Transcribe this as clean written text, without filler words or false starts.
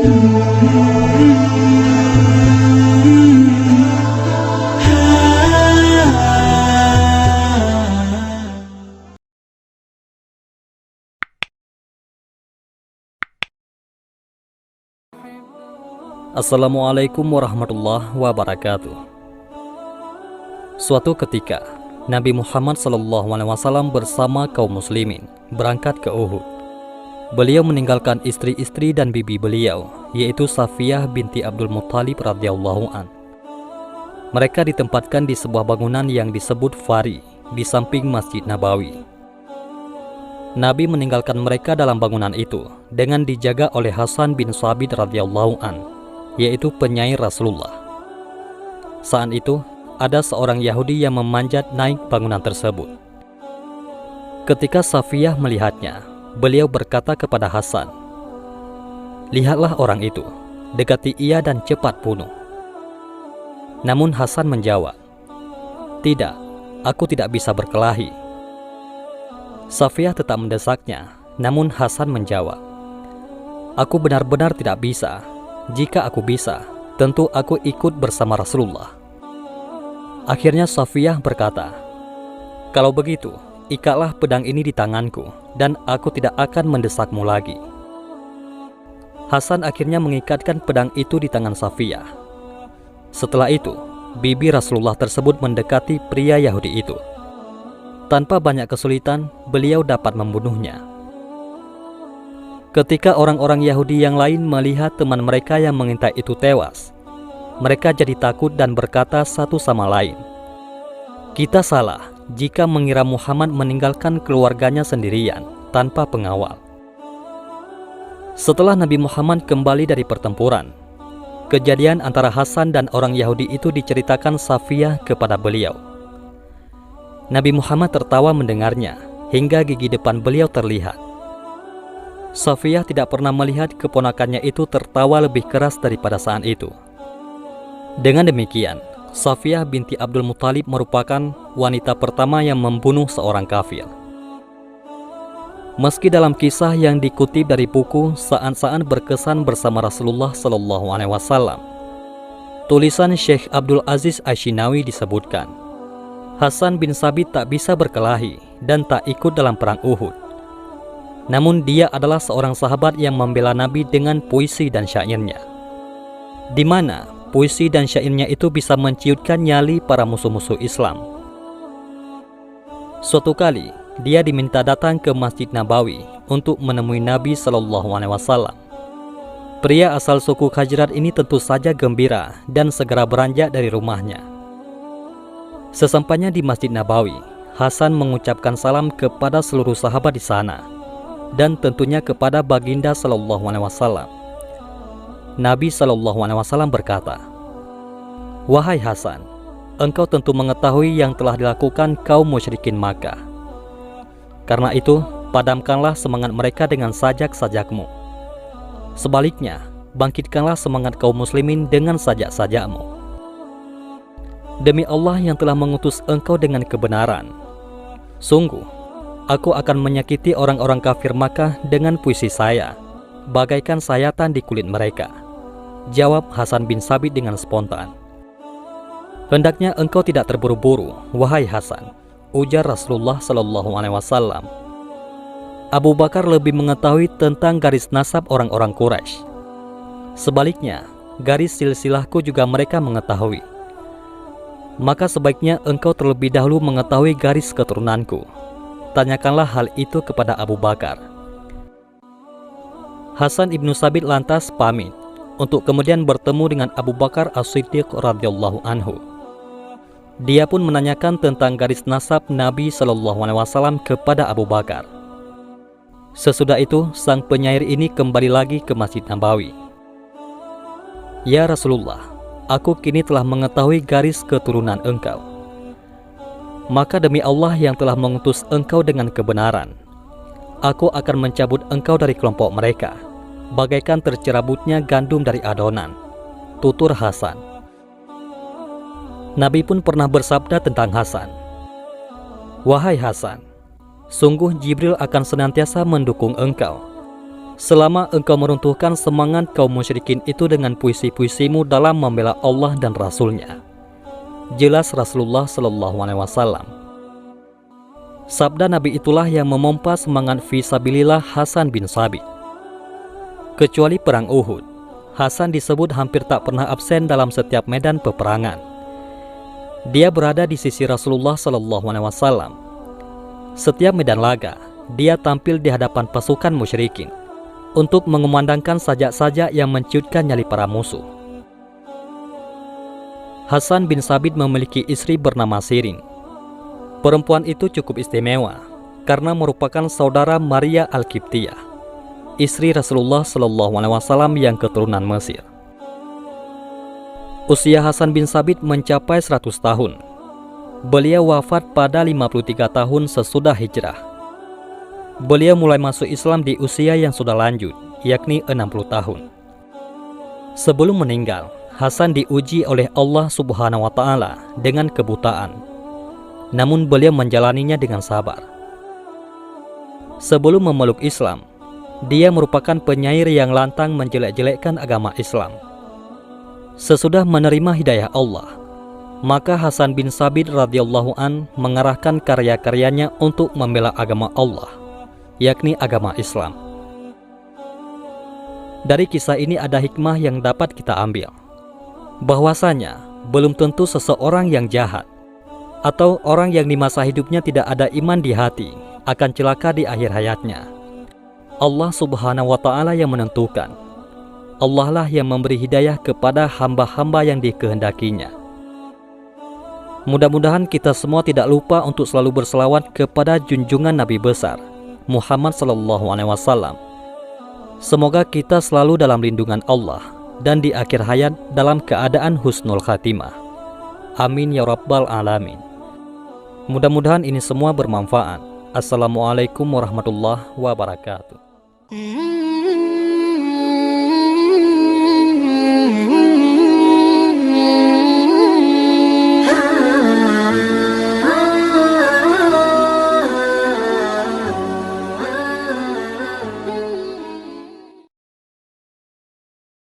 Assalamualaikum warahmatullahi wabarakatuh. Suatu ketika, Nabi Muhammad SAW bersama kaum muslimin berangkat ke Uhud. Beliau meninggalkan istri-istri dan bibi beliau, yaitu Safiyah binti Abdul Muttalib radhiyallahu an. Mereka ditempatkan di sebuah bangunan yang disebut Fari, di samping Masjid Nabawi. Nabi meninggalkan mereka dalam bangunan itu dengan dijaga oleh Hasan bin Thabit radhiyallahu an, yaitu penyair Rasulullah. Saat itu, ada seorang Yahudi yang memanjat naik bangunan tersebut. Ketika Safiyah melihatnya, beliau berkata kepada Hasan, "Lihatlah orang itu, dekati ia dan cepat bunuh." Namun Hasan menjawab, "Tidak, aku tidak bisa berkelahi." Safiyah tetap mendesaknya, namun Hasan menjawab, "Aku benar-benar tidak bisa. Jika aku bisa, tentu aku ikut bersama Rasulullah." Akhirnya Safiyah berkata, "Kalau begitu, ikatlah pedang ini di tanganku, dan aku tidak akan mendesakmu lagi." Hasan akhirnya mengikatkan pedang itu di tangan Safiyah. Setelah itu, bibi Rasulullah tersebut mendekati pria Yahudi itu. Tanpa banyak kesulitan, beliau dapat membunuhnya. Ketika orang-orang Yahudi yang lain melihat teman mereka yang mengintai itu tewas, mereka jadi takut dan berkata satu sama lain, "Kita salah jika mengira Muhammad meninggalkan keluarganya sendirian tanpa pengawal." Setelah Nabi Muhammad kembali dari pertempuran, kejadian antara Hasan dan orang Yahudi itu diceritakan Safiyah kepada beliau. Nabi Muhammad tertawa mendengarnya hingga gigi depan beliau terlihat. Safiyah tidak pernah melihat keponakannya itu tertawa lebih keras daripada saat itu. Dengan demikian, Safiyah binti Abdul Muttalib merupakan wanita pertama yang membunuh seorang kafir. Meski dalam kisah yang dikutip dari buku Saat-Saat Berkesan Bersama Rasulullah SAW, tulisan Syekh Abdul Aziz Asyinawi disebutkan, Hasan bin Thabit tak bisa berkelahi dan tak ikut dalam perang Uhud. Namun dia adalah seorang sahabat yang membela Nabi dengan puisi dan syairnya, di mana puisi dan syairnya itu bisa menciutkan nyali para musuh-musuh Islam. Suatu kali, dia diminta datang ke Masjid Nabawi untuk menemui Nabi SAW. Pria asal suku Khazraj ini tentu saja gembira dan segera beranjak dari rumahnya. Sesampainya di Masjid Nabawi, Hasan mengucapkan salam kepada seluruh sahabat di sana, dan tentunya kepada baginda SAW. Nabi SAW berkata, "Wahai Hasan, engkau tentu mengetahui yang telah dilakukan kaum musyrikin Makkah. Karena itu, padamkanlah semangat mereka dengan sajak-sajakmu. Sebaliknya, bangkitkanlah semangat kaum muslimin dengan sajak-sajakmu. Demi Allah yang telah mengutus engkau dengan kebenaran, sungguh, aku akan menyakiti orang-orang kafir Makkah dengan puisi saya, bagaikan sayatan di kulit mereka," jawab Hasan bin Thabit dengan spontan. "Hendaknya engkau tidak terburu-buru, wahai Hasan," ujar Rasulullah SAW. "Abu Bakar lebih mengetahui tentang garis nasab orang-orang Quraisy. Sebaliknya, garis silsilahku juga mereka mengetahui. Maka sebaiknya engkau terlebih dahulu mengetahui garis keturunanku. Tanyakanlah hal itu kepada Abu Bakar." Hasan ibnu Thabit lantas pamit untuk kemudian bertemu dengan Abu Bakar As-Siddiq radhiyallahu anhu. Dia pun menanyakan tentang garis nasab Nabi SAW kepada Abu Bakar. Sesudah itu, sang penyair ini kembali lagi ke Masjid Nabawi. "Ya Rasulullah, aku kini telah mengetahui garis keturunan engkau. Maka demi Allah yang telah mengutus engkau dengan kebenaran, aku akan mencabut engkau dari kelompok mereka, bagaikan tercerabutnya gandum dari adonan," tutur Hasan. Nabi pun pernah bersabda tentang Hasan, "Wahai Hasan, sungguh Jibril akan senantiasa mendukung engkau, selama engkau meruntuhkan semangat kaum musyrikin itu dengan puisi-puisimu dalam membela Allah dan Rasul-Nya. Jelas Rasulullah Shallallahu Alaihi Wasallam. Sabda Nabi itulah yang memompa semangat fisabilillah Hasan bin Sabit. Kecuali perang Uhud, Hasan disebut hampir tak pernah absen dalam setiap medan peperangan. Dia berada di sisi Rasulullah Shallallahu Alaihi Wasallam. Setiap medan laga, dia tampil di hadapan pasukan musyrikin untuk mengumandangkan sajak-sajak yang menciutkan nyali para musuh. Hasan bin Sabit memiliki istri bernama Sirin. Perempuan itu cukup istimewa karena merupakan saudara Maria Al-Qibtiyah, istri Rasulullah Shallallahu Alaihi Wasallam yang keturunan Mesir. Usia Hasan bin Sabit mencapai 100 tahun. Beliau wafat pada 53 tahun sesudah hijrah. Beliau mulai masuk Islam di usia yang sudah lanjut, yakni 60 tahun. Sebelum meninggal, Hasan diuji oleh Allah Subhanahu wa Ta'ala dengan kebutaan. Namun beliau menjalaninya dengan sabar. Sebelum memeluk Islam, dia merupakan penyair yang lantang menjelek-jelekkan agama Islam. Sesudah menerima hidayah Allah, maka Hasan bin Sabit radhiyallahu an mengarahkan karya-karyanya untuk membela agama Allah, yakni agama Islam. Dari kisah ini ada hikmah yang dapat kita ambil, bahwasanya belum tentu seseorang yang jahat atau orang yang di masa hidupnya tidak ada iman di hati akan celaka di akhir hayatnya. Allah Subhanahu wa Ta'ala yang menentukan. Allah lah yang memberi hidayah kepada hamba-hamba yang dikehendakinya. Mudah-mudahan kita semua tidak lupa untuk selalu berselawat kepada junjungan Nabi besar Muhammad Sallallahu Alaihi Wasallam. Semoga kita selalu dalam lindungan Allah dan di akhir hayat dalam keadaan husnul khatimah. Amin ya rabbal alamin. Mudah-mudahan ini semua bermanfaat. Assalamualaikum warahmatullahi wabarakatuh.